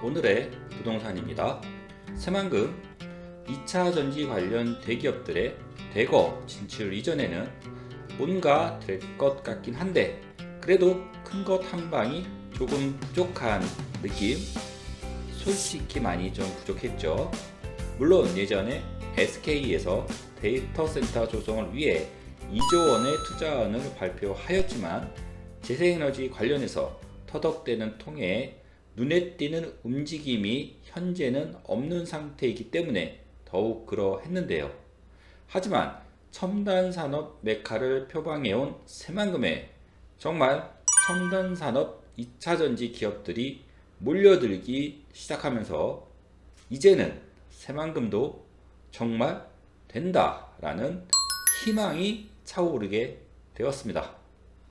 오늘의 부동산입니다. 새만금 2차 전지 관련 대기업들의 대거 진출 이전에는 뭔가 될 것 같긴 한데 그래도 큰 것 한 방이 조금 부족한 느낌? 솔직히 많이 좀 부족했죠. 물론 예전에 SK에서 데이터 센터 조성을 위해 2조 원의 투자안을 발표하였지만 재생에너지 관련해서 터덕대는 통에 눈에 띄는 움직임이 현재는 없는 상태이기 때문에 더욱 그러했는데요. 하지만 첨단 산업 메카를 표방해온 새만금에 정말 첨단 산업 2차 전지 기업들이 몰려들기 시작하면서 이제는 새만금도 정말 된다라는 희망이 차오르게 되었습니다.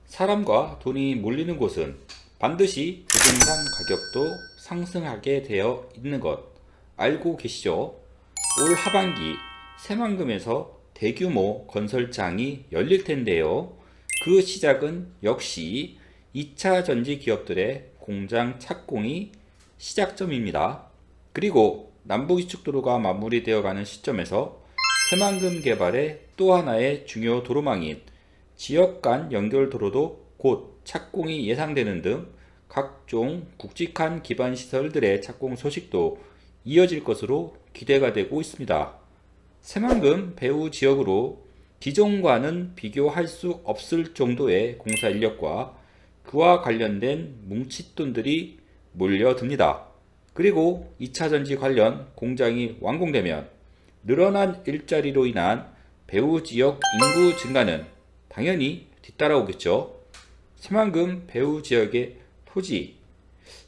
사람과 돈이 몰리는 곳은 반드시 부동산 가격도 상승하게 되어 있는 것 알고 계시죠? 올 하반기 새만금에서 대규모 건설장이 열릴 텐데요. 그 시작은 역시 2차 전지 기업들의 공장 착공이 시작점입니다. 그리고 남부기축도로가 마무리되어 가는 시점에서 새만금 개발의 또 하나의 중요 도로망인 지역 간 연결도로도 곧 착공이 예상되는 등 각종 굵직한 기반 시설들의 착공 소식도 이어질 것으로 기대가 되고 있습니다. 새만금 배후 지역으로 기존과는 비교할 수 없을 정도의 공사 인력과 그와 관련된 뭉칫돈들이 몰려듭니다. 그리고 2차 전지 관련 공장이 완공되면 늘어난 일자리로 인한 배후 지역 인구 증가는 당연히 뒤따라오겠죠. 새만금 배후 지역의 토지,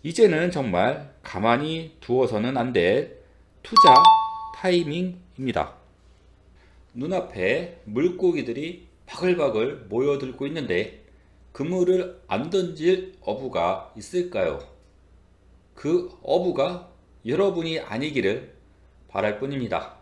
이제는 정말 가만히 두어서는 안 될 투자 타이밍입니다. 눈앞에 물고기들이 바글바글 모여들고 있는데 그물을 안 던질 어부가 있을까요? 그 어부가 여러분이 아니기를 바랄 뿐입니다.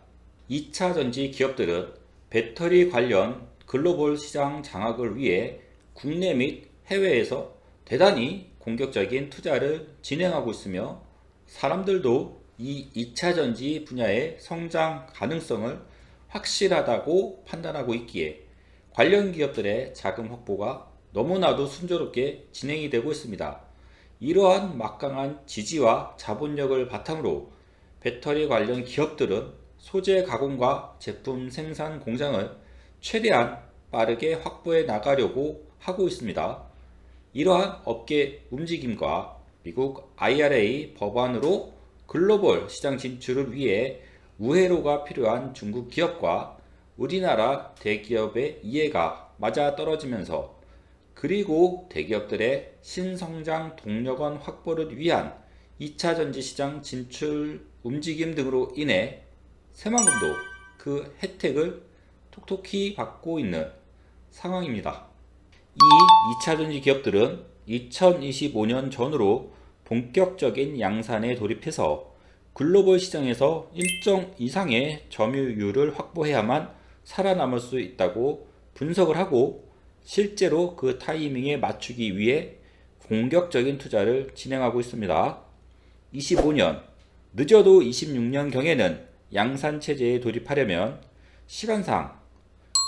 2차 전지 기업들은 배터리 관련 글로벌 시장 장악을 위해 국내 및 해외에서 대단히 공격적인 투자를 진행하고 있으며 사람들도 이 2차 전지 분야의 성장 가능성을 확실하다고 판단하고 있기에 관련 기업들의 자금 확보가 너무나도 순조롭게 진행이 되고 있습니다. 이러한 막강한 지지와 자본력을 바탕으로 배터리 관련 기업들은 소재 가공과 제품 생산 공장을 최대한 빠르게 확보해 나가려고 하고 있습니다. 이러한 업계 움직임과 미국 IRA 법안으로 글로벌 시장 진출을 위해 우회로가 필요한 중국 기업과 우리나라 대기업의 이해가 맞아떨어지면서 그리고 대기업들의 신성장 동력원 확보를 위한 2차 전지 시장 진출 움직임 등으로 인해 새만금도 그 혜택을 톡톡히 받고 있는 상황입니다. 이 2차 전지 기업들은 2025년 전후로 본격적인 양산에 돌입해서 글로벌 시장에서 일정 이상의 점유율을 확보해야만 살아남을 수 있다고 분석을 하고 실제로 그 타이밍에 맞추기 위해 공격적인 투자를 진행하고 있습니다. 25년, 늦어도 26년경에는 양산 체제에 돌입하려면 시간상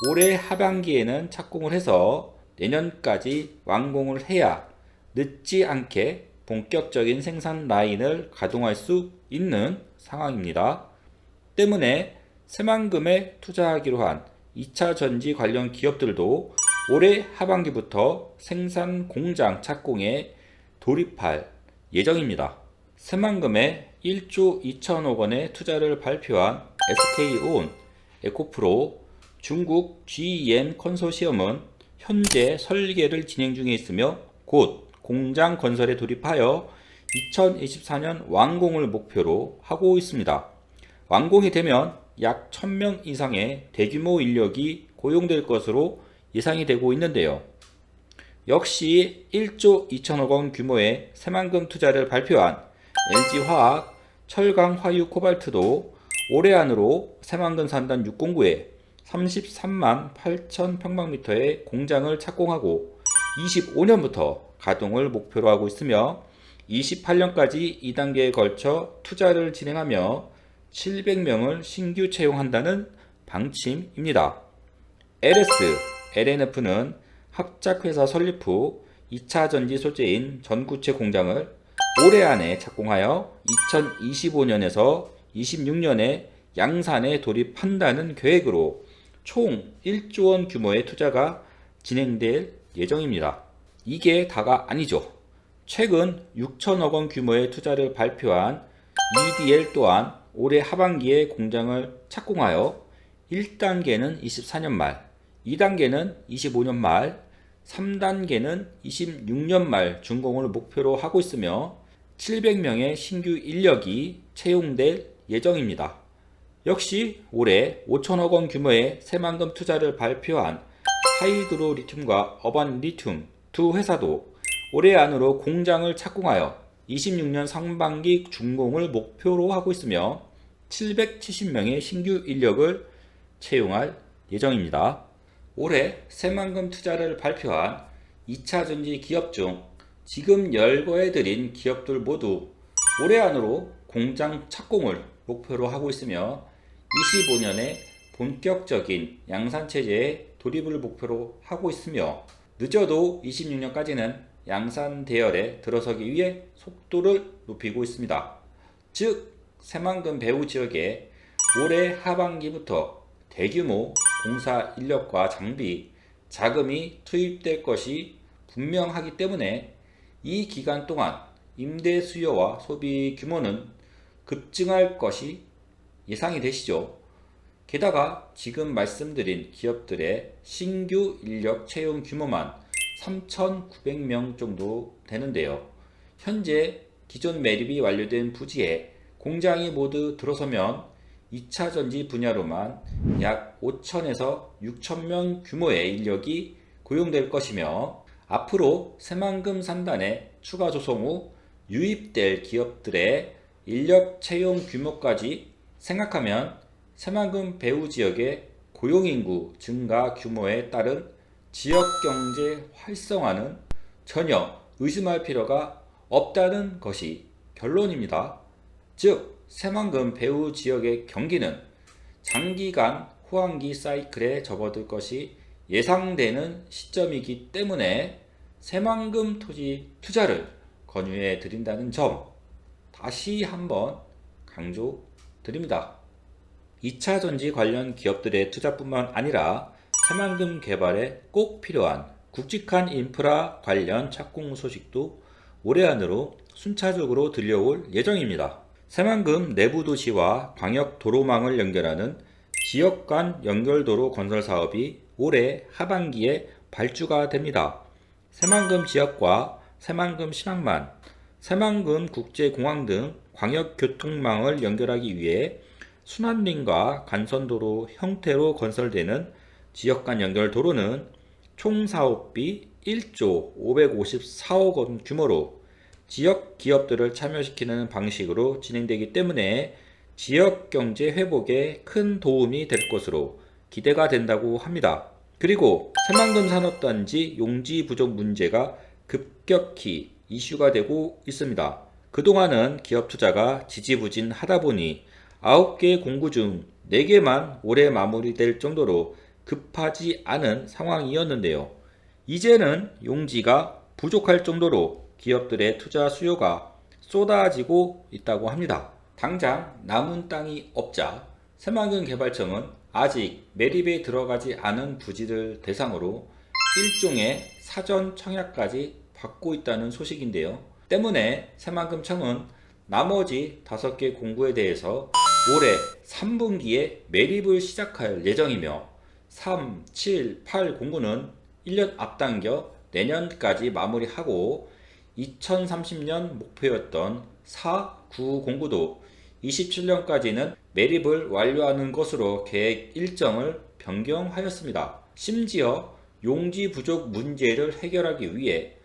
올해 하반기에는 착공을 해서 내년까지 완공을 해야 늦지 않게 본격적인 생산 라인을 가동할 수 있는 상황입니다. 때문에 새만금에 투자하기로 한 2차 전지 관련 기업들도 올해 하반기부터 생산 공장 착공에 돌입할 예정입니다. 새만금에 1조 2천억 원의 투자를 발표한 SK온, 에코프로, 중국 GM 컨소시엄은 현재 설계를 진행 중에 있으며 곧 공장 건설에 돌입하여 2024년 완공을 목표로 하고 있습니다. 완공이 되면 약 1000명 이상의 대규모 인력이 고용될 것으로 예상이 되고 있는데요. 역시 1조 2천억 원 규모의 새만금 투자를 발표한 LG화학, 철강화유 코발트도 올해 안으로 새만금 산단 609에 33만 8천 평방미터의 공장을 착공하고 25년부터 가동을 목표로 하고 있으며 28년까지 2단계에 걸쳐 투자를 진행하며 700명을 신규 채용한다는 방침입니다. LNF는 합작회사 설립 후 2차 전지 소재인 전구체 공장을 올해 안에 착공하여 2025년에서 26년에 양산에 돌입한다는 계획으로 총 1조 원 규모의 투자가 진행될 예정입니다. 이게 다가 아니죠. 최근 6천억 원 규모의 투자를 발표한 EDL 또한 올해 하반기에 공장을 착공하여 1단계는 24년 말, 2단계는 25년 말, 3단계는 26년 말 준공을 목표로 하고 있으며 700명의 신규 인력이 채용될 예정입니다. 역시 올해 5천억 원 규모의 새만금 투자를 발표한 하이드로 리튬과 어반 리튬 두 회사도 올해 안으로 공장을 착공하여 26년 상반기 준공을 목표로 하고 있으며 770명의 신규 인력을 채용할 예정입니다. 올해 새만금 투자를 발표한 2차 전지 기업 중 지금 열거해드린 기업들 모두 올해 안으로 공장 착공을 목표로 하고 있으며 25년에 본격적인 양산체제에 돌입을 목표로 하고 있으며 늦어도 26년까지는 양산 대열에 들어서기 위해 속도를 높이고 있습니다. 즉 새만금 배후 지역에 올해 하반기부터 대규모 공사 인력과 장비, 자금이 투입될 것이 분명하기 때문에 이 기간 동안 임대 수요와 소비 규모는 급증할 것이 예상이 되시죠. 게다가 지금 말씀드린 기업들의 신규 인력 채용 규모만 3,900명 정도 되는데요. 현재 기존 매립이 완료된 부지에 공장이 모두 들어서면 2차 전지 분야로만 약 5,000에서 6,000명 규모의 인력이 고용될 것이며 앞으로 새만금 산단에 추가 조성 후 유입될 기업들의 인력 채용 규모까지 생각하면 새만금 배후 지역의 고용인구 증가 규모에 따른 지역경제 활성화는 전혀 의심할 필요가 없다는 것이 결론입니다. 즉 새만금 배후 지역의 경기는 장기간 호황기 사이클에 접어들 것이 예상되는 시점이기 때문에 새만금 토지 투자를 권유해 드린다는 점 다시 한번 강조드립니다. 2차 전지 관련 기업들의 투자뿐만 아니라 새만금 개발에 꼭 필요한 굵직한 인프라 관련 착공 소식도 올해 안으로 순차적으로 들려올 예정입니다. 새만금 내부 도시와 광역 도로망을 연결하는 지역 간 연결도로 건설 사업이 올해 하반기에 발주가 됩니다. 새만금 지역과 새만금 신항만, 새만금 국제공항 등 광역교통망을 연결하기 위해 순환링과 간선도로 형태로 건설되는 지역 간 연결도로는 총 사업비 1조 554억 원 규모로 지역 기업들을 참여시키는 방식으로 진행되기 때문에 지역 경제 회복에 큰 도움이 될 것으로 기대가 된다고 합니다. 그리고 새만금 산업단지 용지 부족 문제가 급격히 이슈가 되고 있습니다. 그동안은 기업 투자가 지지부진하다 보니 9개 공구 중 4개만 올해 마무리될 정도로 급하지 않은 상황이었는데요. 이제는 용지가 부족할 정도로 기업들의 투자 수요가 쏟아지고 있다고 합니다. 당장 남은 땅이 없자 새만금 개발청은 아직 매립에 들어가지 않은 부지를 대상으로 일종의 사전 청약까지 받고 있다는 소식인데요. 때문에 새만금청은 나머지 5개 공구에 대해서 올해 3분기에 매립을 시작할 예정이며 3, 7, 8 공구는 1년 앞당겨 내년까지 마무리하고 2030년 목표였던 4, 9 공구도 27년까지는 매립을 완료하는 것으로 계획 일정을 변경하였습니다. 심지어 용지 부족 문제를 해결하기 위해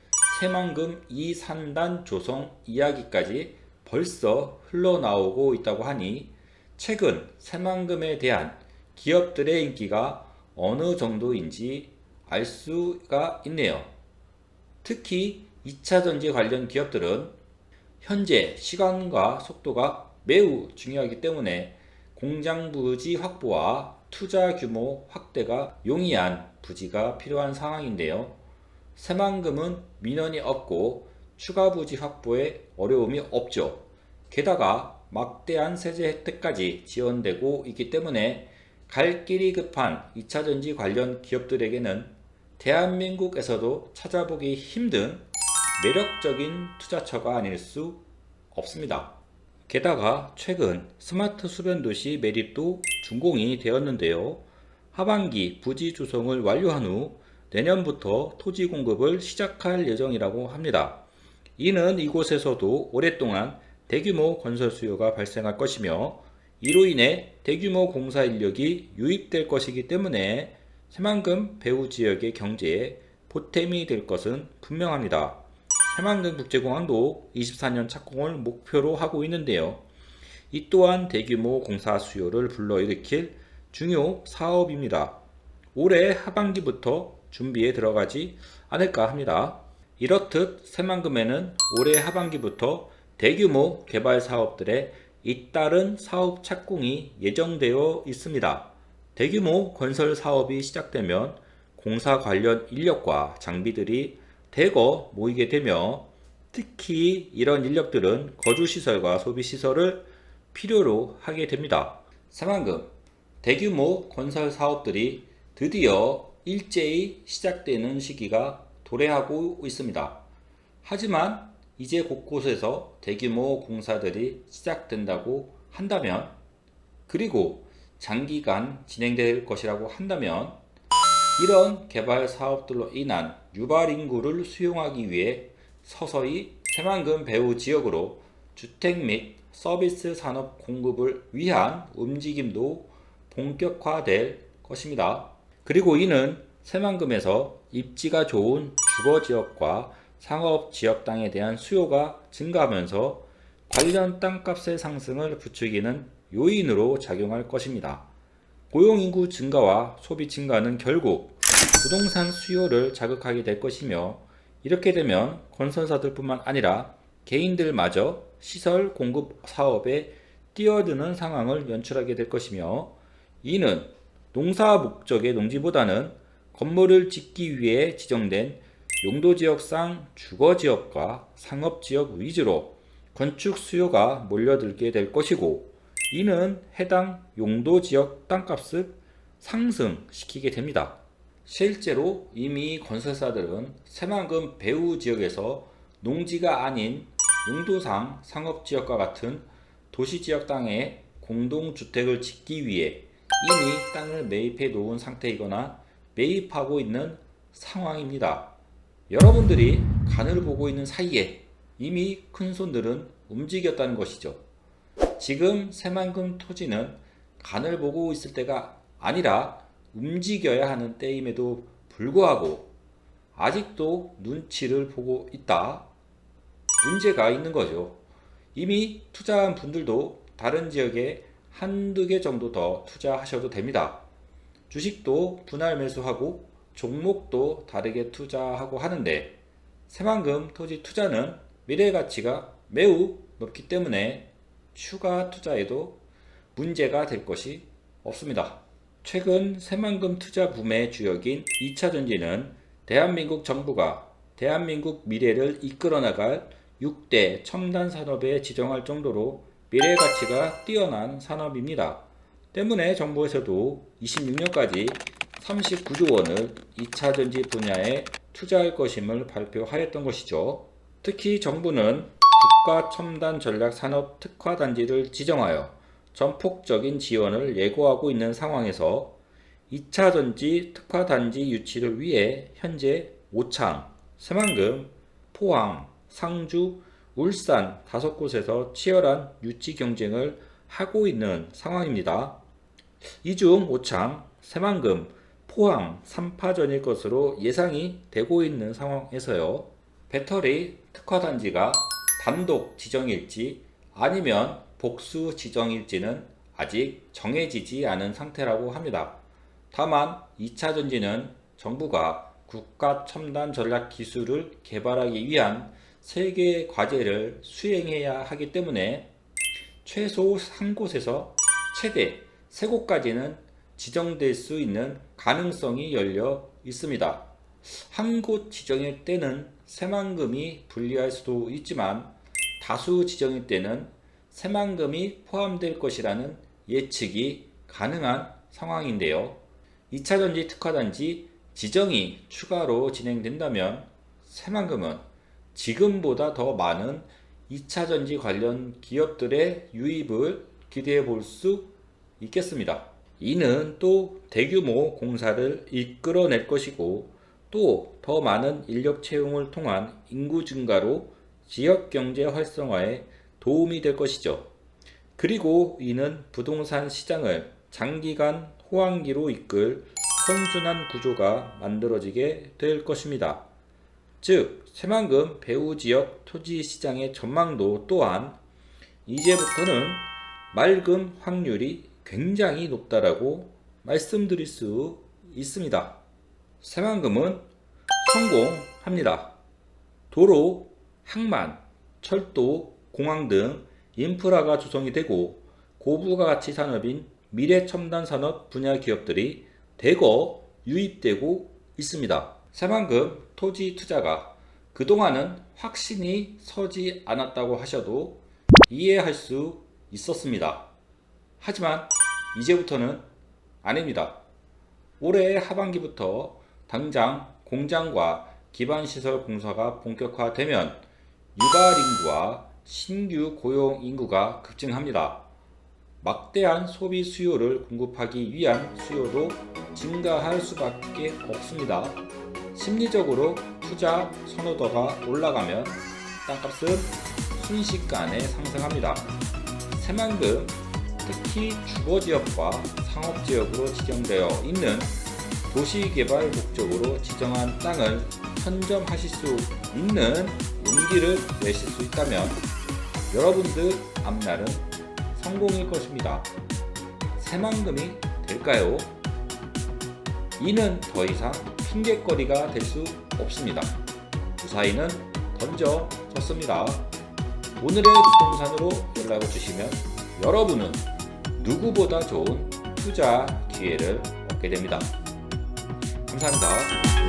새만금 2산단 조성 이야기까지 벌써 흘러나오고 있다고 하니 최근 새만금에 대한 기업들의 인기가 어느 정도인지 알 수가 있네요. 특히 2차 전지 관련 기업들은 현재 시간과 속도가 매우 중요하기 때문에 공장 부지 확보와 투자 규모 확대가 용이한 부지가 필요한 상황인데요. 새만금은 민원이 없고 추가 부지 확보에 어려움이 없죠. 게다가 막대한 세제 혜택까지 지원되고 있기 때문에 갈 길이 급한 2차전지 관련 기업들에게는 대한민국에서도 찾아보기 힘든 매력적인 투자처가 아닐 수 없습니다. 게다가 최근 스마트 수변도시 매립도 준공이 되었는데요. 하반기 부지 조성을 완료한 후 내년부터 토지 공급을 시작할 예정이라고 합니다. 이는 이곳에서도 오랫동안 대규모 건설 수요가 발생할 것이며 이로 인해 대규모 공사 인력이 유입될 것이기 때문에 새만금 배후 지역의 경제에 보탬이 될 것은 분명합니다. 새만금 국제공항도 24년 착공을 목표로 하고 있는데요. 이 또한 대규모 공사 수요를 불러일으킬 중요 사업입니다. 올해 하반기부터 준비에 들어가지 않을까 합니다. 이렇듯 새만금에는 올해 하반기부터 대규모 개발 사업들의 잇따른 사업 착공이 예정되어 있습니다. 대규모 건설 사업이 시작되면 공사 관련 인력과 장비들이 대거 모이게 되며 특히 이런 인력들은 거주시설과 소비시설을 필요로 하게 됩니다. 새만금 대규모 건설 사업들이 드디어 일제히 시작되는 시기가 도래하고 있습니다. 하지만 이제 곳곳에서 대규모 공사들이 시작된다고 한다면, 그리고 장기간 진행될 것이라고 한다면 이런 개발 사업들로 인한 유발 인구를 수용하기 위해 서서히 새만금 배후 지역으로 주택 및 서비스 산업 공급을 위한 움직임도 본격화될 것입니다. 그리고 이는 새만금에서 입지가 좋은 주거지역과 상업지역 땅에 대한 수요가 증가하면서 관련 땅값의 상승을 부추기는 요인으로 작용할 것입니다. 고용인구 증가와 소비 증가는 결국 부동산 수요를 자극하게 될 것이며, 이렇게 되면 건설사들뿐만 아니라 개인들마저 시설 공급 사업에 뛰어드는 상황을 연출하게 될 것이며, 이는 농사 목적의 농지보다는 건물을 짓기 위해 지정된 용도지역상 주거지역과 상업지역 위주로 건축 수요가 몰려들게 될 것이고, 이는 해당 용도지역 땅값을 상승시키게 됩니다. 실제로 이미 건설사들은 새만금 배후 지역에서 농지가 아닌 용도상 상업지역과 같은 도시지역 땅에 공동주택을 짓기 위해 이미 땅을 매입해 놓은 상태이거나 매입하고 있는 상황입니다. 여러분들이 간을 보고 있는 사이에 이미 큰손들은 움직였다는 것이죠. 지금 새만금 토지는 간을 보고 있을 때가 아니라 움직여야 하는 때임에도 불구하고 아직도 눈치를 보고 있다. 문제가 있는 거죠. 이미 투자한 분들도 다른 지역에 한두 개 정도 더 투자하셔도 됩니다. 주식도 분할 매수하고 종목도 다르게 투자하고 하는데 새만금 토지 투자는 미래 가치가 매우 높기 때문에 추가 투자에도 문제가 될 것이 없습니다. 최근 새만금 투자 붐의 주역인 2차전지는 대한민국 정부가 대한민국 미래를 이끌어 나갈 6대 첨단 산업에 지정할 정도로 미래 가치가 뛰어난 산업입니다. 때문에 정부에서도 26년까지 39조 원을 2차전지 분야에 투자할 것임을 발표하였던 것이죠. 특히 정부는 국가 첨단 전략 산업 특화 단지를 지정하여 전폭적인 지원을 예고하고 있는 상황에서 2차전지 특화 단지 유치를 위해 현재 오창, 새만금, 포항, 상주, 울산 5곳에서 치열한 유치 경쟁을 하고 있는 상황입니다. 이 중 오창, 새만금, 포항 3파전일 것으로 예상이 되고 있는 상황에서요. 배터리 특화 단지가 단독 지정일지 아니면 복수 지정일지는 아직 정해지지 않은 상태라고 합니다. 다만 2차전지는 정부가 국가 첨단 전략 기술을 개발하기 위한 3개의 과제를 수행해야 하기 때문에 최소 1곳에서 최대 3곳까지는 지정될 수 있는 가능성이 열려 있습니다. 한 곳 지정일 때는 새만금이 불리할 수도 있지만 다수 지정일 때는 새만금이 포함될 것이라는 예측이 가능한 상황인데요. 2차전지 특화단지 지정이 추가로 진행된다면 새만금은 지금보다 더 많은 2차전지 관련 기업들의 유입을 기대해 볼 수 있겠습니다. 이는 또 대규모 공사를 이끌어낼 것이고 또 더 많은 인력 채용을 통한 인구 증가로 지역 경제 활성화에 도움이 될 것이죠. 그리고 이는 부동산 시장을 장기간 호황기로 이끌 선순환 구조가 만들어지게 될 것입니다. 즉, 새만금 배후 지역 토지 시장의 전망도 또한 이제부터는 맑음 확률이 굉장히 높다라고 말씀드릴 수 있습니다. 새만금은 성공합니다. 도로, 항만, 철도, 공항 등 인프라가 조성이 되고 고부가 가치 산업인 미래첨단 산업 분야 기업들이 대거 유입되고 있습니다. 새만금 토지 투자가 그동안은 확신이 서지 않았다고 하셔도 이해할 수 있었습니다. 하지만 이제부터는 아닙니다. 올해 하반기부터 당장 공장과 기반시설 공사가 본격화되면 유발 인구와 신규 고용 인구가 급증합니다. 막대한 소비 수요를 공급하기 위한 수요도 증가할 수밖에 없습니다. 심리적으로 투자 선호도가 올라가면 땅값은 순식간에 상승합니다. 새만금 특히 주거지역과 상업지역으로 지정되어 있는 도시개발 목적으로 지정한 땅을 선점하실 수 있는 용기를 내실 수 있다면 여러분들 앞날은 성공일 것입니다. 새만금이 될까요? 이는 더 이상 핑계거리가 될 수 없습니다. 무사히는 던져졌습니다. 오늘의 부동산으로 연락을 주시면 여러분은 누구보다 좋은 투자 기회를 얻게 됩니다. 감사합니다.